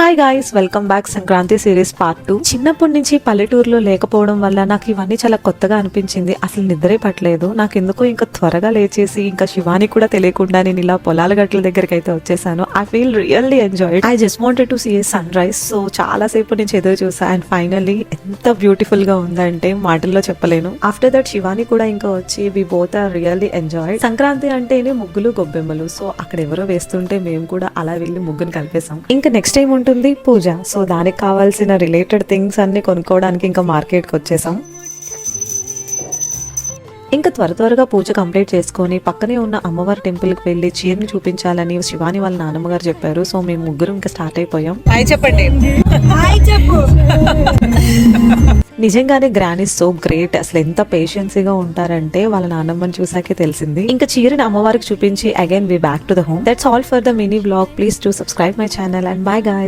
Hi guys, welcome back. Sankranti series part 2. చిన్నప్పటి నుంచి పల్లెటూరులో లేకపోవడం వల్ల నాకు ఇవన్నీ చాలా కొత్తగా అనిపించింది. అసలు నిద్రే పట్టలేదు. నాకు ఎందుకో ఇంకా త్వరగా లేచేసి ఇంకా శివాని కూడా తెలియకుండా నేను ఇలా పొలాల గట్ల దగ్గరికి అయితే వచ్చేసాను. I feel really enjoyed. I just wanted to see a sunrise. So చాలా సేపు నుంచి ఎదురు చూసా అండ్ ఫైనల్లీ ఎంత బ్యూటిఫుల్ గా ఉందంటే మాటల్లో చెప్పలేను. ఆఫ్టర్ దట్ శివాని కూడా ఇంకా వచ్చి we both are really enjoyed. Sankranti అంటేనే ముగ్గులు గొబ్బెమ్మలు. సో అక్కడ ఎవరో వేస్తుంటే మేము కూడా అలా వెళ్ళి ముగ్గును కలిపేసాం. ఇంకా నెక్స్ట్ టైం ఉంటుంది పూజ. సో దానికి కావాల్సిన రిలేటెడ్ థింగ్స్ అన్ని కొనుక్కోవడానికి ఇంకా మార్కెట్ కి వచ్చేసాం. ఇంకా త్వరగా పూజ కంప్లీట్ చేసుకొని పక్కనే ఉన్న అమ్మవారి టెంపుల్ కి వెళ్లి చీరని చూపించాలని శివాని వాళ్ళ నాన్నమ్మ గారు చెప్పారు. సో మేము ముగ్గురు ఇంకా స్టార్ట్ అయిపోయాం. చెప్పండి. నిజంగానే గ్రాండ్ ఇస్ సో గ్రేట్. అసలు ఎంత పేషెన్సీగా ఉంటారంటే వాళ్ళ నాన్నమ్మని చూసాకే తెలిసింది. ఇంకా చీరని అమ్మవారికి చూపించి again we back to the home. That's all for the mini vlog. Please to subscribe my channel and bye guys.